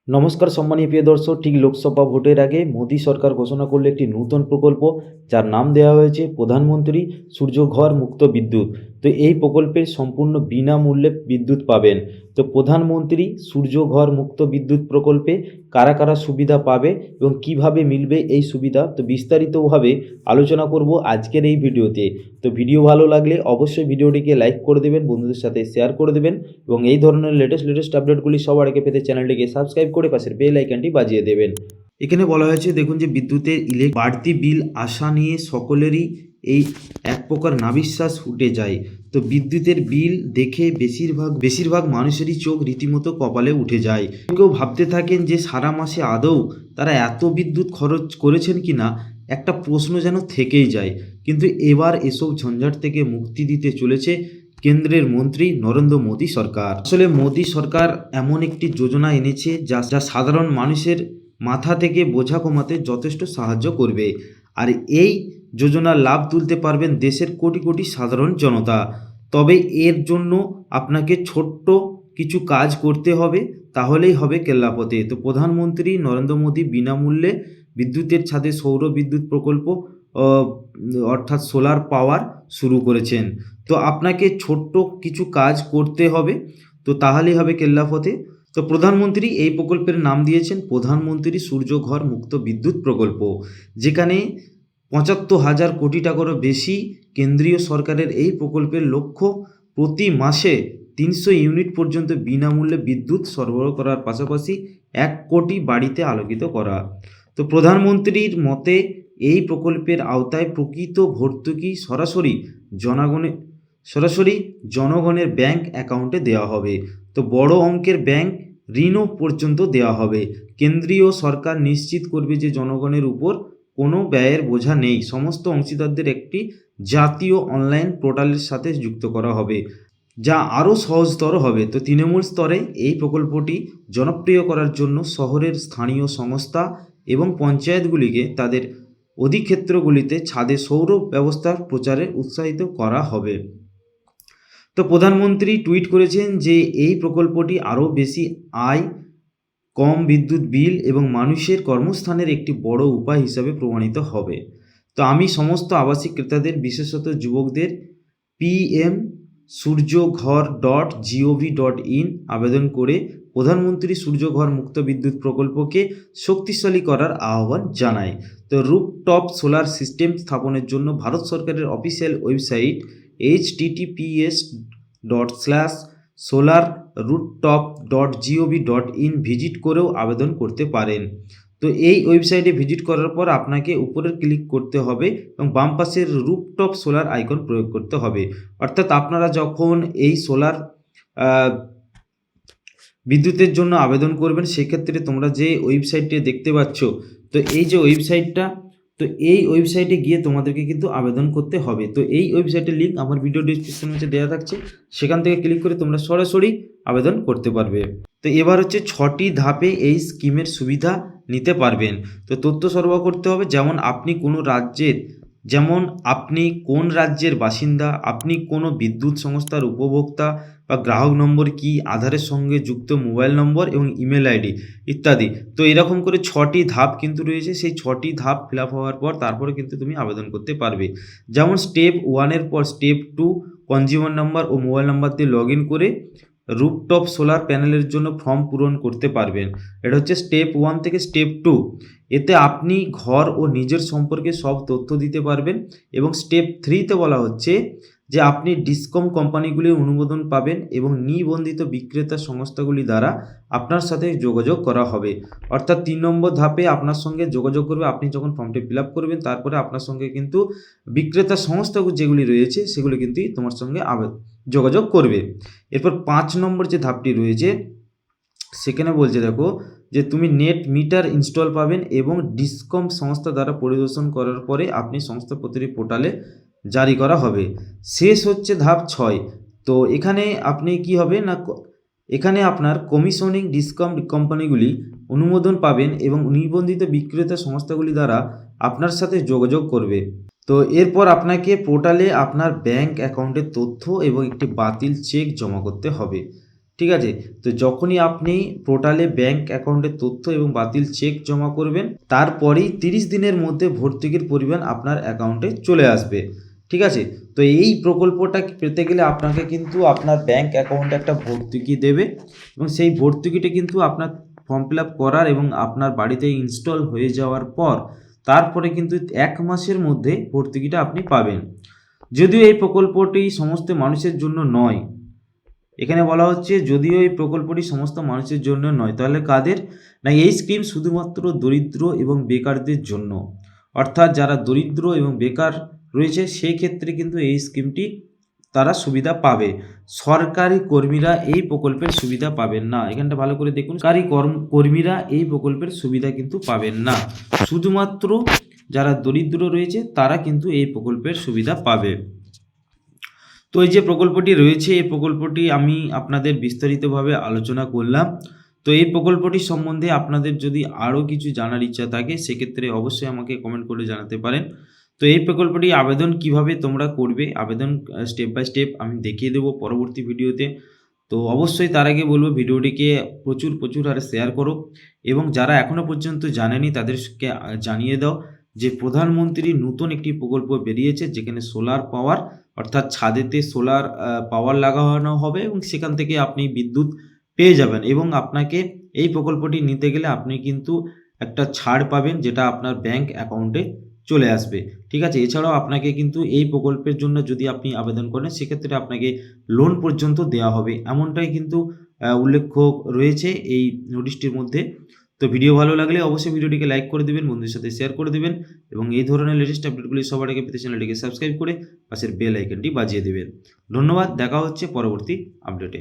নমস্কার সম্মানীয় প্রিয় দর্শক, ঠিক লোকসভা ভোটের আগে মোদী সরকার ঘোষণা করলো একটি নতুন প্রকল্প, যার নাম দেওয়া হয়েছে প্রধানমন্ত্রী সূর্যঘর মুক্ত বিদ্যুৎ। তো এই প্রকল্পে সম্পূর্ণ বিনামূল্যে বিদ্যুৎ পাবেন। তো প্রধানমন্ত্রী সূর্যঘর মুক্ত বিদ্যুৎ প্রকল্পে কারা কারা সুবিধা পাবে এবং কিভাবে মিলবে এই সুবিধা, তো বিস্তারিতভাবে আলোচনা করব আজকের এই ভিডিওতে। তো ভিডিও ভালো লাগলে অবশ্যই ভিডিওটিকে লাইক করে দেবেন, বন্ধুদের সাথে শেয়ার করে দেবেন এবং এই ধরনের লেটেস্ট আপডেটগুলি সবার আগে পেতে চ্যানেলটিকে সাবস্ক্রাইব করে পাশের বেল আইকনটি বাজিয়ে দেবেন। এখানে বলা হয়েছে, দেখুন যে বিদ্যুতের বাড়তি বিল আসা নিয়ে সকলেরই এই এক প্রকার নাবিশ্বাস উঠে যায়। তো বিদ্যুতের বিল দেখে বেশিরভাগ মানুষেরই চোখ রীতিমতো কপালে উঠে যায়। কেউ ভাবতে থাকেন যে সারা মাসে আদৌ তারা এত বিদ্যুৎ খরচ করেছেন কি না, একটা প্রশ্ন যেন থেকেই যায়। কিন্তু এবার এসব ঝঞ্ঝাট থেকে মুক্তি দিতে চলেছে কেন্দ্রের মন্ত্রী নরেন্দ্র মোদী সরকার। আসলে মোদী সরকার এমন একটি যোজনা এনেছে যা সাধারণ মানুষের মাথা থেকে বোঝা কমাতে যথেষ্ট সাহায্য করবে। আর এই যোজনার লাভ তুলতে পারবেন দেশের কোটি কোটি সাধারণ জনতা। তবে এর জন্য আপনাকে ছোট্ট কিছু কাজ করতে হবে, তাহলেই হবে কেল্লাপথে। তো প্রধানমন্ত্রী নরেন্দ্র মোদী বিনামূল্যে বিদ্যুতের ছাদে সৌর বিদ্যুৎ প্রকল্প অর্থাৎ সোলার পাওয়ার শুরু করেছেন। তো আপনাকে ছোট্ট কিছু কাজ করতে হবে, তো তাহলেই হবে কেল্লাপথে। তো প্রধানমন্ত্রী এই প্রকল্পের নাম দিয়েছেন প্রধানমন্ত্রী সূর্যঘর মুক্ত বিদ্যুৎ প্রকল্প, যেখানে ৭৫,০০০ কোটি টাকারও বেশি কেন্দ্রীয় সরকারের এই প্রকল্পের লক্ষ্য প্রতি মাসে ৩০০ ইউনিট পর্যন্ত বিনামূল্যে বিদ্যুৎ সরবরাহ করার পাশাপাশি ১ কোটি বাড়িতে আলোকিত করা। তো প্রধানমন্ত্রীর মতে এই প্রকল্পের আওতায় প্রকৃত ভর্তুকি সরাসরি জনগণের ব্যাংক অ্যাকাউন্টে দেওয়া হবে। তো বড় অঙ্কের ব্যাংক ঋণও পর্যন্ত দেওয়া হবে। কেন্দ্রীয় সরকার নিশ্চিত করবে যে জনগণের উপর কোনো ব্যয়ের বোঝা নেই। সমস্ত অংশীদারদের একটি জাতীয় অনলাইন পোর্টালের সাথে যুক্ত করা হবে, যা আরও সহজতর হবে। তো তৃণমূল স্তরে এই প্রকল্পটি জনপ্রিয় করার জন্য শহরের স্থানীয় সংস্থা এবং পঞ্চায়েতগুলিকে তাদের অধিক্ষেত্রগুলিতে ছাদে সৌর ব্যবস্থার প্রচারে উৎসাহিত করা হবে। তো প্রধানমন্ত্রী টুইট করেছেন যে এই প্রকল্পটি আরও বেশি আয়, কম বিদ্যুৎ বিল এবং মানুষের কর্মস্থানের একটি বড় উপায় হিসাবে প্রমাণিত হবে। তো আমি সমস্ত আবাসিক ক্রেতাদের, বিশেষত যুবকদের pm.surjoghar.gov.in আবেদন করে প্রধানমন্ত্রী সূর্যঘর মুক্ত বিদ্যুৎ প্রকল্পকে শক্তিশালী করার আহ্বান জানায়। তো রুফটপ সোলার সিস্টেম স্থাপনের জন্য ভারত সরকারের অফিসিয়াল ওয়েবসাইট https://solarrooftop.gov.in ভিজিট করেও আবেদন করতে পারেন। তো এই ওয়েবসাইটে ভিজিট করার পর আপনাকে উপরে ক্লিক করতে হবে এবং বাম পাশের রুফটপ সোলার আইকন প্রয়োগ করতে হবে। অর্থাৎ আপনারা যখন এই সোলার বিদ্যুতের জন্য আবেদন করবেন, সেক্ষেত্রে তোমরা যে ওয়েবসাইটটি দেখতে পাচ্ছ, তো এই যে ওয়েবসাইটটা, তো এই ওয়েবসাইটে গিয়ে তোমাদেরকে কিন্তু আবেদন করতে হবে। তো এই ওয়েবসাইটের লিঙ্ক আমার ভিডিও ডিসক্রিপশন নিচে দেওয়া থাকছে, সেখান থেকে ক্লিক করে তোমরা সরাসরি আবেদন করতে পারবে। তো এবার হচ্ছে 6টি ধাপে এই স্কিমের সুবিধা নিতে পারবেন। তো তথ্য সরবরাহ করতে হবে, যেমন আপনি কোন রাজ্যের বাসিন্দা, আপনি কোনো বিদ্যুৎ সংস্থার উপভোক্তা বা গ্রাহক নম্বর কি, আধারের সঙ্গে যুক্ত মোবাইল নম্বর এবং ইমেল আইডি ইত্যাদি। তো এরকম করে 6টি ধাপ কিন্তু রয়েছে। সেই 6টি ধাপ ফিল আপ হওয়ার পর তারপরে কিন্তু তুমি আবেদন করতে পারবে। যেমন স্টেপ 1-এর পর স্টেপ 2 কনজিউমার নাম্বার ও মোবাইল নাম্বার দিয়ে লগ ইন করে রুফটপ সোলার প্যানেলের জন্য ফর্ম পূরণ করতে পারবেন। এটা হচ্ছে স্টেপ 1 থেকে স্টেপ 2। এতে আপনি ঘর ও নিজের সম্পর্কে সব তথ্য দিতে পারবেন। এবং স্টেপ 3তে বলা হচ্ছে যে আপনি ডিসকম কোম্পানিগুলির অনুমোদন পাবেন এবং নিবন্ধিত বিক্রেতা সংস্থাগুলি দ্বারা আপনার সাথে যোগাযোগ করা হবে। অর্থাৎ 3 নম্বর ধাপে আপনার সঙ্গে যোগাযোগ করবে। আপনি যখন ফর্মটি ফিল আপ করবেন, তারপরে আপনার সঙ্গে কিন্তু বিক্রেতা সংস্থাগুলি যেগুলি রয়েছে সেগুলি কিন্তু তোমার সঙ্গে যোগাযোগ করবে। এরপর 5 নম্বর যে ধাপটি রয়েছে, সেখানে বলছে দেখো যে তুমি নেট মিটার ইনস্টল পাবেন এবং ডিসকম সংস্থা দ্বারা পরিদর্শন করার পরে আপনি সংস্থা প্রতিটি পোর্টালে জারি করা হবে। শেষ হচ্ছে ধাপ 6। তো এখানে আপনি কি হবে না, এখানে আপনার কমিশনিং ডিসকম কোম্পানিগুলি অনুমোদন পাবেন এবং নিবন্ধিত বিক্রেতা সংস্থাগুলি দ্বারা আপনার সাথে যোগাযোগ করবে। তো এরপর আপনাকে পোর্টালে আপনার ব্যাংক অ্যাকাউন্টের তথ্য এবং একটি বাতিল চেক জমা করতে হবে। ঠিক আছে। তো যখনই আপনি পোর্টালে ব্যাংক অ্যাকাউন্টের তথ্য এবং বাতিল চেক জমা করবেন, তারপরেই 30 দিনের মধ্যে ভর্তুকির পরিমাণ আপনার অ্যাকাউন্টে চলে আসবে। ঠিক আছে। তো এই প্রকল্পটা পেতে গেলে আপনাকে কিন্তু আপনার ব্যাংক অ্যাকাউন্টে একটা ভর্তুকি দেবে এবং সেই ভর্তুকিটা কিন্তু আপনার ফর্ম ফিল আপ করার এবং আপনার বাড়িতে ইনস্টল হয়ে যাওয়ার পর তারপরে কিন্তু 1 মাসের মধ্যে ভর্তুকিটা আপনি পাবেন। যদিও এই প্রকল্পটি সমস্ত মানুষের জন্য নয়, এখানে বলা হচ্ছে যদিও এই প্রকল্পটি সমস্ত মানুষের জন্য নয়, তাহলে কাদের? না, এই স্কিম শুধুমাত্র দরিদ্র এবং বেকারদের জন্য। অর্থাৎ যারা দরিদ্র এবং বেকার রয়েছে সেই ক্ষেত্রে কিন্তু এই স্কিমটি তারা সুবিধা পাবে। সরকারি কর্মীরা এই প্রকল্পের সুবিধা পাবেন না। এখানটা ভালো করে দেখুন, সরকারি কর্মীরা এই প্রকল্পের সুবিধা কিন্তু পাবেন না। শুধুমাত্র যারা দরিদ্র রয়েছে তারা কিন্তু এই প্রকল্পের সুবিধা পাবে। তো এই যে প্রকল্পটি রয়েছে, এই প্রকল্পটি আমি আপনাদের বিস্তারিতভাবে আলোচনা করলাম। তো এই প্রকল্পটি সম্বন্ধে আপনাদের যদি আরও কিছু জানার ইচ্ছা থাকে সেক্ষেত্রে অবশ্যই আমাকে কমেন্ট করে জানাতে পারেন। তো এই প্রকল্পটি আবেদন কিভাবে তোমরা করবে, আবেদন স্টেপ বাই স্টেপ আমি দেখিয়ে দেবো পরবর্তী ভিডিওতে। তো অবশ্যই তার আগে বলবো ভিডিওটিকে প্রচুর হারে শেয়ার করো এবং যারা এখনও পর্যন্ত জানেনি তাদেরকে জানিয়ে দাও যে প্রধানমন্ত্রী নতুন একটি প্রকল্প বেরিয়েছে যেখানে সোলার পাওয়ার, অর্থাৎ ছাদেতে সোলার পাওয়ার লাগানো হবে এবং সেখান থেকে আপনি বিদ্যুৎ পেয়ে যাবেন এবং আপনাকে এই প্রকল্পটি নিতে গেলে আপনি কিন্তু একটা ছাড় পাবেন যেটা আপনার ব্যাংক অ্যাকাউন্টে চলে আসবে। ঠিক আছে। এছাড়াও আপনাকে কিন্তু এই প্রকল্পের জন্য যদি আপনি আবেদন করেন সেক্ষেত্রে আপনাকে লোন পর্যন্ত দেওয়া হবে, এমনটাই কিন্তু উল্লেখ্য রয়েছে এই নোটিশটির মধ্যে। তো ভিডিও ভালো লাগলে অবশ্যই ভিডিওটিকে লাইক করে দেবেন, বন্ধুদের সাথে শেয়ার করে দেবেন এবং এই ধরনের লেটেস্ট আপডেটগুলি সবার আগে পেতে চ্যানেলটিকে সাবস্ক্রাইব করে পাশের বেল আইকনটি বাজিয়ে দেবেন। ধন্যবাদ, দেখা হচ্ছে পরবর্তী আপডেটে।